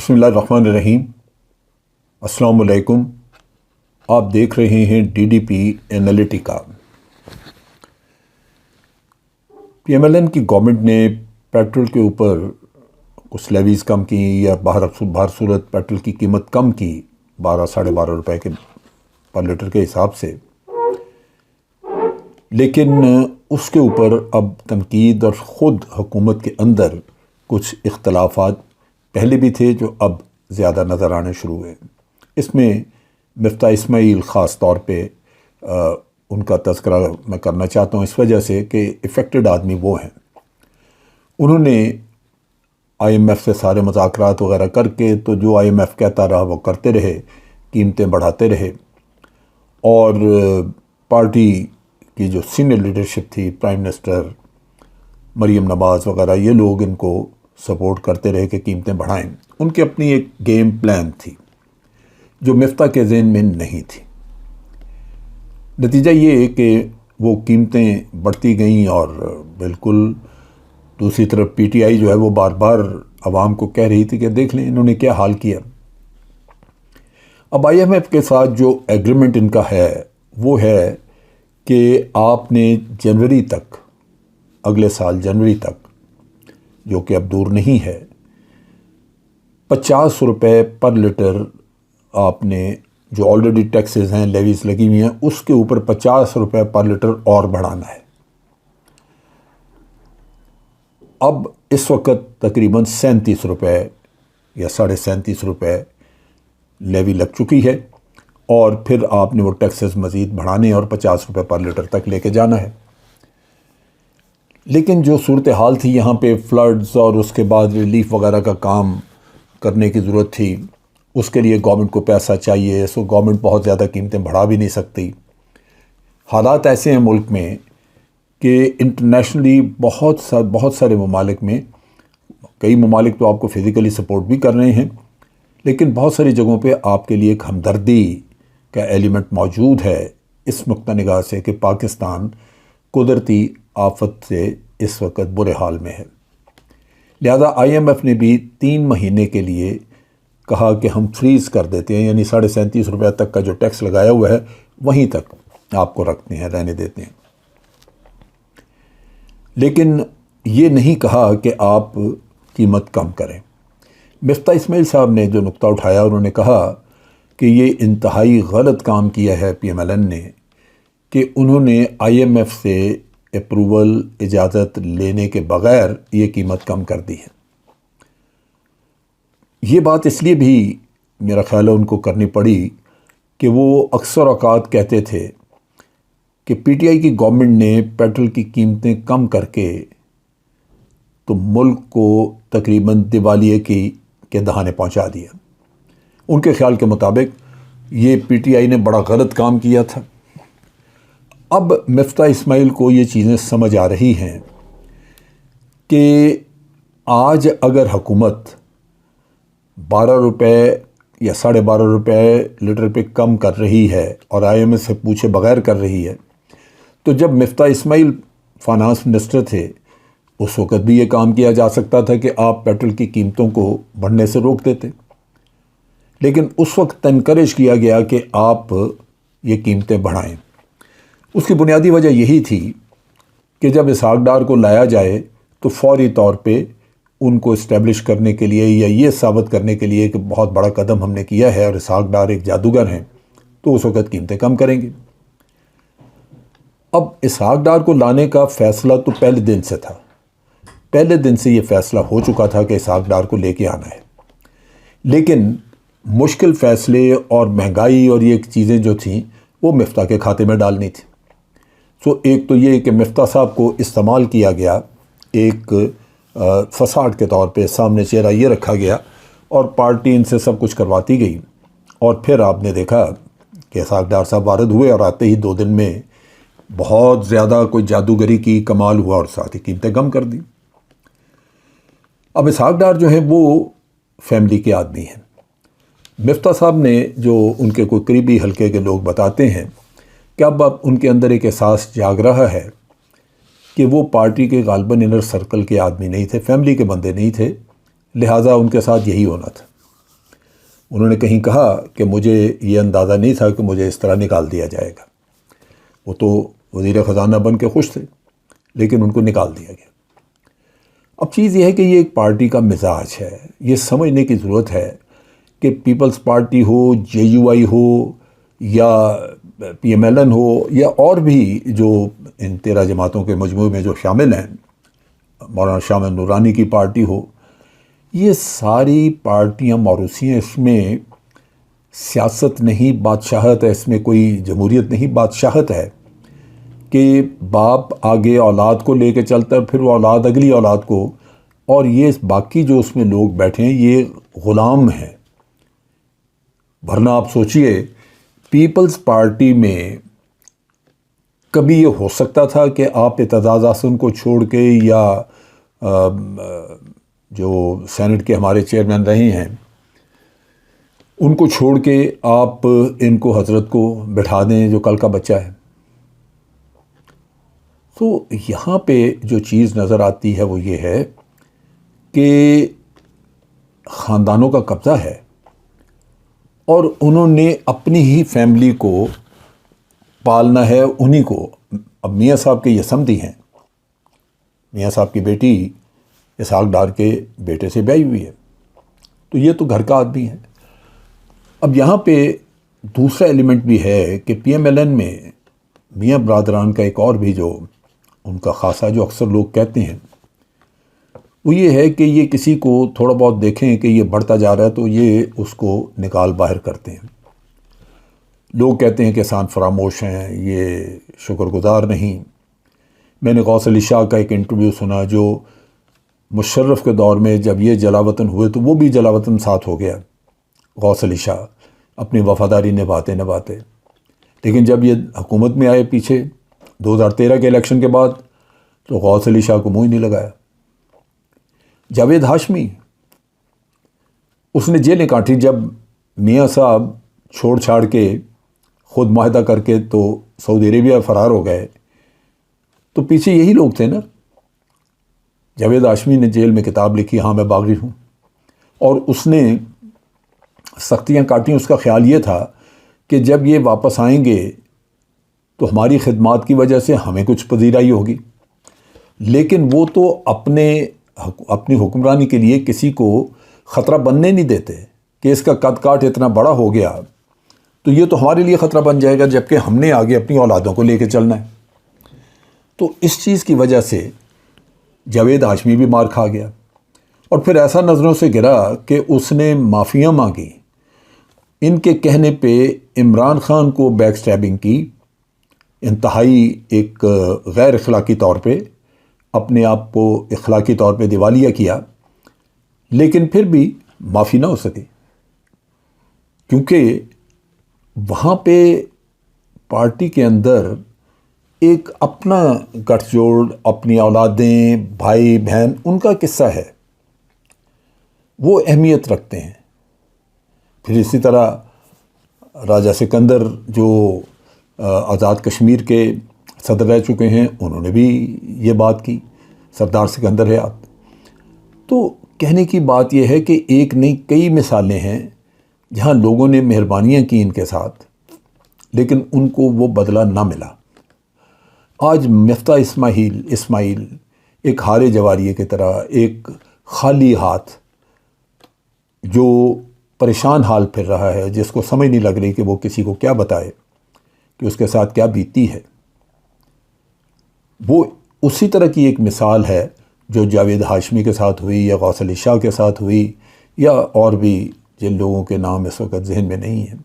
بسم اللہ الرحمن الرحیم۔ السلام علیکم۔ آپ دیکھ رہے ہیں D D P Analytica. P M L N کی گورنمنٹ نے پیٹرول کے اوپر کچھ لیویز کم کی یا باہر صورت پیٹرول کی قیمت کم کی 12-12.5 روپے کے پر لیٹر کے حساب سے، لیکن اس کے اوپر اب تنقید اور خود حکومت کے اندر کچھ اختلافات پہلے بھی تھے جو اب زیادہ نظر آنے شروع ہوئے۔ اس میں مفتاح اسماعیل خاص طور پہ ان کا تذکرہ میں کرنا چاہتا ہوں، اس وجہ سے کہ افیکٹڈ آدمی وہ ہیں۔ انہوں نے آئی ایم ایف سے سارے مذاکرات وغیرہ کر کے تو جو آئی ایم ایف کہتا رہا وہ کرتے رہے، قیمتیں بڑھاتے رہے، اور پارٹی کی جو سینئر لیڈرشپ تھی، پرائم منسٹر مریم نواز وغیرہ، یہ لوگ ان کو سپورٹ کرتے رہے کہ قیمتیں بڑھائیں۔ ان کی اپنی ایک گیم پلان تھی جو مفتاح کے ذہن میں نہیں تھی۔ نتیجہ یہ کہ وہ قیمتیں بڑھتی گئیں، اور بالکل دوسری طرف پی ٹی آئی جو ہے وہ بار بار عوام کو کہہ رہی تھی کہ دیکھ لیں انہوں نے کیا حال کیا۔ اب آئی ایم ایف کے ساتھ جو ایگریمنٹ ان کا ہے وہ ہے کہ آپ نے جنوری تک، اگلے سال جنوری تک، جو کہ اب دور نہیں ہے، 50 روپے پر لیٹر آپ نے جو آلریڈی ٹیکسز ہیں، لیویز لگی ہوئی ہیں، اس کے اوپر 50 روپے پر لیٹر اور بڑھانا ہے۔ اب اس وقت تقریباً 37 روپے یا 37.5 روپے لیوی لگ چکی ہے، اور پھر آپ نے وہ ٹیکسز مزید بڑھانے اور 50 روپے پر لیٹر تک لے کے جانا ہے۔ لیکن جو صورتحال تھی یہاں پہ فلڈز اور اس کے بعد ریلیف وغیرہ کا کام کرنے کی ضرورت تھی، اس کے لیے گورنمنٹ کو پیسہ چاہیے، سو گورنمنٹ بہت زیادہ قیمتیں بڑھا بھی نہیں سکتی۔ حالات ایسے ہیں ملک میں کہ انٹرنیشنلی بہت سارے ممالک میں، کئی ممالک تو آپ کو فزیکلی سپورٹ بھی کر رہے ہیں، لیکن بہت ساری جگہوں پہ آپ کے لیے ایک ہمدردی کا ایلیمنٹ موجود ہے، اس نقطہ نگاہ سے کہ پاکستان قدرتی آفت سے اس وقت برے حال میں ہے۔ لہذا آئی ایم ایف نے بھی 3 مہینے کے لیے کہا کہ ہم فریز کر دیتے ہیں، یعنی 37.5 روپے تک کا جو ٹیکس لگایا ہوا ہے وہیں تک آپ کو رکھتے ہیں، رہنے دیتے ہیں۔ لیکن یہ نہیں کہا کہ آپ قیمت کم کریں۔ مفتاح اسماعیل صاحب نے جو نقطہ اٹھایا، انہوں نے کہا کہ یہ انتہائی غلط کام کیا ہے پی ایم ایل این نے کہ انہوں نے آئی ایم ایف سے اپروول، اجازت لینے کے بغیر یہ قیمت کم کر دی ہے۔ یہ بات اس لیے بھی میرا خیال ہے ان کو کرنی پڑی کہ وہ اکثر اوقات کہتے تھے کہ پی ٹی آئی کی گورنمنٹ نے پیٹرول کی قیمتیں کم کر کے تو ملک کو تقریباً دیوالیے کے دہانے پہنچا دیا۔ ان کے خیال کے مطابق یہ پی ٹی آئی نے بڑا غلط کام کیا تھا۔ اب مفتاح اسماعیل کو یہ چیزیں سمجھ آ رہی ہیں کہ آج اگر حکومت 12 روپے یا 12.5 روپے لیٹر پہ کم کر رہی ہے اور آئی ایم ایف سے پوچھے بغیر کر رہی ہے، تو جب مفتاح اسماعیل فائنانس منسٹر تھے اس وقت بھی یہ کام کیا جا سکتا تھا کہ آپ پیٹرول کی قیمتوں کو بڑھنے سے روک دیتے، لیکن اس وقت انکریج کیا گیا کہ آپ یہ قیمتیں بڑھائیں۔ اس کی بنیادی وجہ یہی تھی کہ جب اسحاق ڈار کو لایا جائے تو فوری طور پہ ان کو اسٹیبلش کرنے کے لیے یا یہ ثابت کرنے کے لیے کہ بہت بڑا قدم ہم نے کیا ہے اور اسحاق ڈار ایک جادوگر ہیں، تو اس وقت قیمتیں کم کریں گے۔ اب اسحاق ڈار کو لانے کا فیصلہ تو پہلے دن سے تھا، پہلے دن سے یہ فیصلہ ہو چکا تھا کہ اسحاق ڈار کو لے کے آنا ہے، لیکن مشکل فیصلے اور مہنگائی اور یہ چیزیں جو تھیں وہ مفتاح کے کھاتے میں ڈالنی تھی۔ سو ایک تو یہ کہ مفتاح صاحب کو استعمال کیا گیا، ایک فساد کے طور پہ سامنے چہرہ یہ رکھا گیا، اور پارٹی ان سے سب کچھ کرواتی گئی، اور پھر آپ نے دیکھا کہ اسحاق ڈار صاحب وارد ہوئے اور آتے ہی 2 دن میں بہت زیادہ کوئی جادوگری کی کمال ہوا اور ساتھ ہی قیمتیں کم کر دی۔ اب اسحاق ڈار جو ہیں وہ فیملی کے آدمی ہیں۔ مفتاح صاحب نے جو ان کے کوئی قریبی حلقے کے لوگ بتاتے ہیں کہ اب ان کے اندر ایک احساس جاگ رہا ہے کہ وہ پارٹی کے غالباً انر سرکل کے آدمی نہیں تھے، فیملی کے بندے نہیں تھے، لہٰذا ان کے ساتھ یہی ہونا تھا۔ انہوں نے کہیں کہا کہ مجھے یہ اندازہ نہیں تھا کہ مجھے اس طرح نکال دیا جائے گا. وہ تو وزیر خزانہ بن کے خوش تھے، لیکن ان کو نکال دیا گیا. اب چیز یہ ہے کہ یہ ایک پارٹی کا مزاج ہے. یہ سمجھنے کی ضرورت ہے کہ پیپلز پارٹی ہو، جے یو آئی ہو، یا پی ایم ایل این ہو، یا اور بھی جو ان 13 جماعتوں کے مجموعے میں جو شامل ہیں، مولانا شاہ محمد نورانی کی پارٹی ہو، یہ ساری پارٹیاں موروثی ہیں. اس میں سیاست نہیں، بادشاہت ہے. اس میں کوئی جمہوریت نہیں، بادشاہت ہے کہ باپ آگے اولاد کو لے کے چلتا ہے، پھر وہ اولاد اگلی اولاد کو، اور یہ باقی جو اس میں لوگ بیٹھے ہیں یہ غلام ہیں. ورنہ آپ سوچئے پیپلز پارٹی میں کبھی یہ ہو سکتا تھا کہ آپ اعتزاز احسن کو چھوڑ کے، یا جو سینٹ کے ہمارے چیئرمین رہے ہیں ان کو چھوڑ کے آپ ان کو حضرت کو بٹھا دیں جو کل کا بچہ ہے؟ تو یہاں پہ جو چیز نظر آتی ہے وہ یہ ہے کہ خاندانوں کا قبضہ ہے، اور انہوں نے اپنی ہی فیملی کو پالنا ہے، انہی کو. اب میاں صاحب کے یہ سمدھی ہیں، میاں صاحب کی بیٹی اسحاق ڈار کے بیٹے سے بیاہی ہوئی ہے، تو یہ تو گھر کا آدمی ہے. اب یہاں پہ دوسرا ایلیمنٹ بھی ہے کہ پی ایم ایل این میں میاں برادران کا ایک اور بھی جو ان کا خاصہ جو اکثر لوگ کہتے ہیں وہ یہ ہے کہ یہ کسی کو تھوڑا بہت دیکھیں کہ یہ بڑھتا جا رہا ہے تو یہ اس کو نکال باہر کرتے ہیں. لوگ کہتے ہیں کہ کسان فراموش ہیں، یہ شکر گزار نہیں. میں نے غوث علی شاہ کا ایک انٹرویو سنا جو مشرف کے دور میں جب یہ جلاوطن ہوئے تو وہ بھی جلاوطن ساتھ ہو گیا غوث علی شاہ، اپنی وفاداری نبھاتے، لیکن جب یہ حکومت میں آئے پیچھے 2013 کے الیکشن کے بعد تو غوث علی شاہ کو منہ ہی نہیں لگایا. جاوید ہاشمی اس نے جیلیں کاٹی جب میاں صاحب چھوڑ چھاڑ کے خود معاہدہ کر کے تو سعودی عربیہ فرار ہو گئے، تو پیچھے یہی لوگ تھے نا. جاوید ہاشمی نے جیل میں کتاب لکھی ہاں میں باغی ہوں، اور اس نے سختیاں کاٹیں. اس کا خیال یہ تھا کہ جب یہ واپس آئیں گے تو ہماری خدمات کی وجہ سے ہمیں کچھ پذیرائی ہوگی، لیکن وہ تو اپنی حکمرانی کے لیے کسی کو خطرہ بننے نہیں دیتے کہ اس کا قد کاٹ اتنا بڑا ہو گیا تو یہ تو ہمارے لیے خطرہ بن جائے گا، جبکہ ہم نے آگے اپنی اولادوں کو لے کے چلنا ہے. تو اس چیز کی وجہ سے جاوید ہاشمی بھی مار کھا گیا، اور پھر ایسا نظروں سے گرا کہ اس نے معافیاں مانگی. ان کے کہنے پہ عمران خان کو بیک سٹیبنگ کی، انتہائی ایک غیر اخلاقی طور پہ اپنے آپ کو اخلاقی طور پہ دیوالیہ کیا، لیکن پھر بھی معافی نہ ہو سکی، کیونکہ وہاں پہ پارٹی کے اندر ایک اپنا گٹھ جوڑ، اپنی اولادیں، بھائی بہن، ان کا قصہ ہے، وہ اہمیت رکھتے ہیں. پھر اسی طرح راجہ سکندر جو آزاد کشمیر کے صدر رہ چکے ہیں، انہوں نے بھی یہ بات کی، سردار سکندر ہے آپ. تو کہنے کی بات یہ ہے کہ ایک نہیں کئی مثالیں ہیں جہاں لوگوں نے مہربانیاں کی ان کے ساتھ، لیکن ان کو وہ بدلہ نہ ملا. آج مفتاح اسماعیل ایک ہارے جواریے کی طرح، ایک خالی ہاتھ جو پریشان حال پھر رہا ہے، جس کو سمجھ نہیں لگ رہی کہ وہ کسی کو کیا بتائے کہ اس کے ساتھ کیا بیتی ہے. وہ اسی طرح کی ایک مثال ہے جو جاوید ہاشمی کے ساتھ ہوئی، یا غوث علی شاہ کے ساتھ ہوئی، یا اور بھی جن لوگوں کے نام اس وقت ذہن میں نہیں ہیں.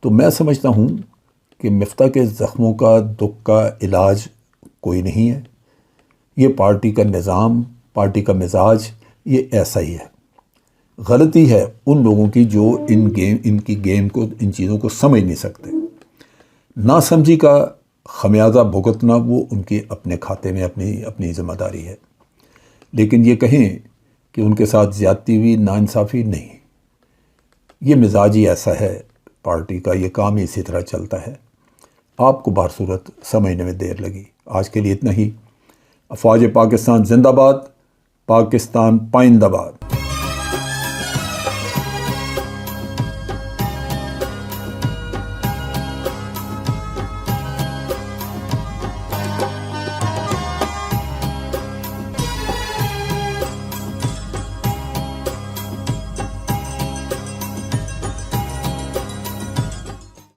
تو میں سمجھتا ہوں کہ مفتاح کے زخموں کا، دکھ کا علاج کوئی نہیں ہے. یہ پارٹی کا نظام، پارٹی کا مزاج یہ ایسا ہی ہے. غلطی ہے ان لوگوں کی جو ان کی گیم کو، ان چیزوں کو سمجھ نہیں سکتے. نہ سمجھی کا خمیازہ بھگتنا وہ ان کے اپنے کھاتے میں اپنی ذمہ داری ہے، لیکن یہ کہیں کہ ان کے ساتھ زیادتی ہوئی، ناانصافی نہیں. یہ مزاج ہی ایسا ہے پارٹی کا، یہ کام ہی اسی طرح چلتا ہے. آپ کو بہر صورت سمجھنے میں دیر لگی. آج کے لیے اتنا ہی. افواج پاکستان زندہ باد، پاکستان پائندہ باد.